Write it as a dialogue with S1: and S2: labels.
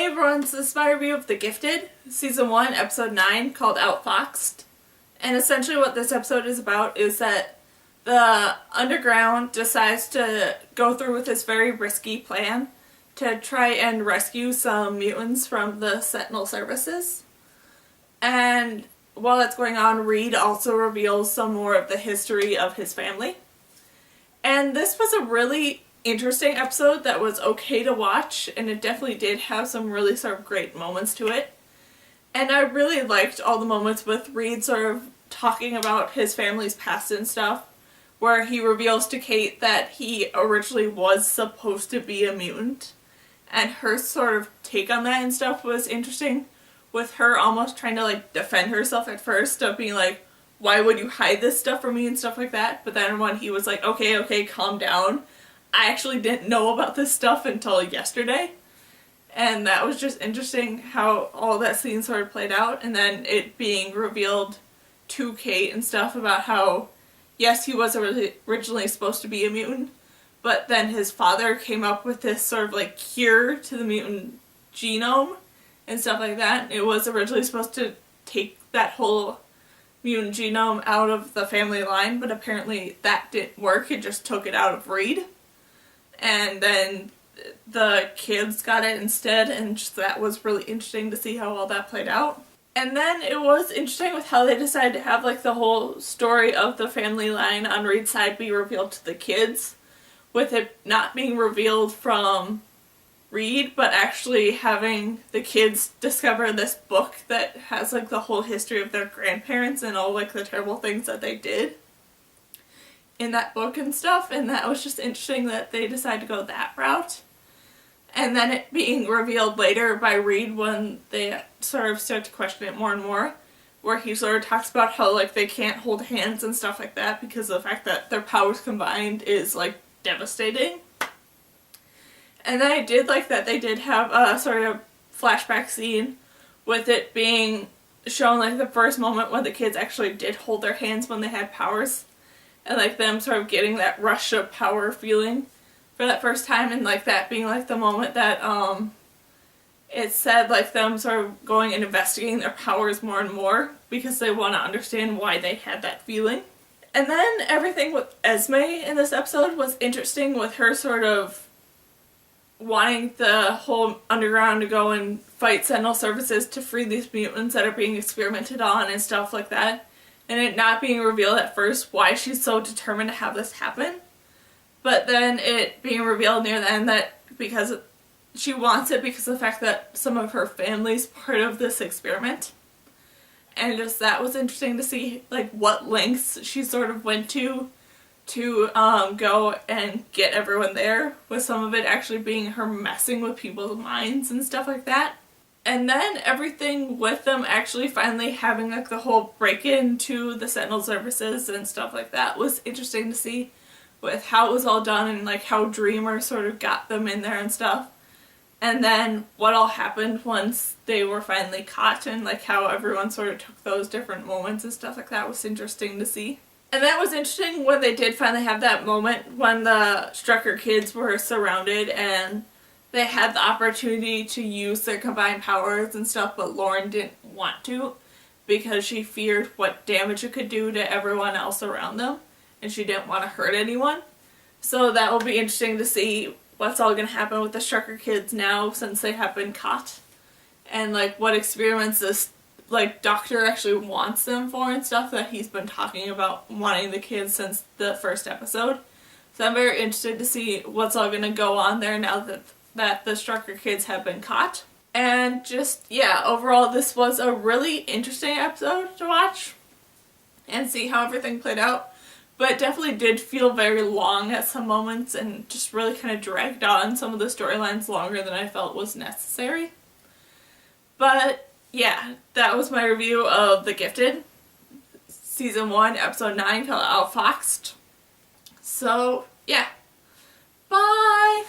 S1: Hey everyone, so this is my review of The Gifted, Season 1, Episode 9, called outfoXed. And essentially what this episode is about is that the Underground decides to go through with this very risky plan to try and rescue some mutants from the Sentinel services. And while that's going on, Reed also reveals some more of the history of his family. And this was a really interesting episode that was okay to watch, and it definitely did have some really sort of great moments to it. And I really liked all the moments with Reed sort of talking about his family's past and stuff, where he reveals to Kate that he originally was supposed to be a mutant, and her sort of take on that and stuff was interesting, with her almost trying to like defend herself at first of being like, why would you hide this stuff from me and stuff like that, but then when he was like, okay, calm down, I actually didn't know about this stuff until yesterday. And that was just interesting how all that scene sort of played out, and then it being revealed to Kate and stuff about how, yes, he was originally supposed to be a mutant, but then his father came up with this sort of like cure to the mutant genome and stuff like that. It was originally supposed to take that whole mutant genome out of the family line, but apparently that didn't work. It just took it out of Reed. And then the kids got it instead, and just that was really interesting to see how all that played out. And then it was interesting with how they decided to have like the whole story of the family line on Reed's side be revealed to the kids, with it not being revealed from Reed, but actually having the kids discover this book that has like the whole history of their grandparents and all like the terrible things that they did in that book and stuff, and that was just interesting that they decided to go that route. And then it being revealed later by Reed when they sort of start to question it more and more, where he sort of talks about how like they can't hold hands and stuff like that because of the fact that their powers combined is like devastating. And then I did like that they did have a sort of flashback scene with it being shown like the first moment when the kids actually did hold their hands when they had powers. And like them sort of getting that rush of power feeling for that first time, and like that being like the moment that it said like them sort of going and investigating their powers more and more because they want to understand why they had that feeling. And then everything with Esme in this episode was interesting, with her sort of wanting the whole Underground to go and fight Sentinel services to free these mutants that are being experimented on and stuff like that. And it not being revealed at first why she's so determined to have this happen. But then it being revealed near the end that because she wants it because of the fact that some of her family's part of this experiment. And just that was interesting to see like what lengths she sort of went to go and get everyone there, with some of it actually being her messing with people's minds and stuff like that. And then everything with them actually finally having like the whole break-in to the Sentinel services and stuff like that was interesting to see, with how it was all done and like how Dreamer sort of got them in there and stuff. And then what all happened once they were finally caught, and like how everyone sort of took those different moments and stuff like that was interesting to see. And that was interesting when they did finally have that moment when the Strucker kids were surrounded and they had the opportunity to use their combined powers and stuff, but Lauren didn't want to because she feared what damage it could do to everyone else around them, and she didn't want to hurt anyone. So that will be interesting to see what's all going to happen with the Strucker kids now since they have been caught, and like what experiments this like doctor actually wants them for and stuff that he's been talking about wanting the kids since the first episode. So I'm very interested to see what's all going to go on there now that the Strucker kids have been caught. And just, yeah, overall this was a really interesting episode to watch and see how everything played out. But it definitely did feel very long at some moments and just really kind of dragged on some of the storylines longer than I felt was necessary. But yeah, that was my review of The Gifted, Season 1, Episode 9, called outfoXed. So, yeah. Bye!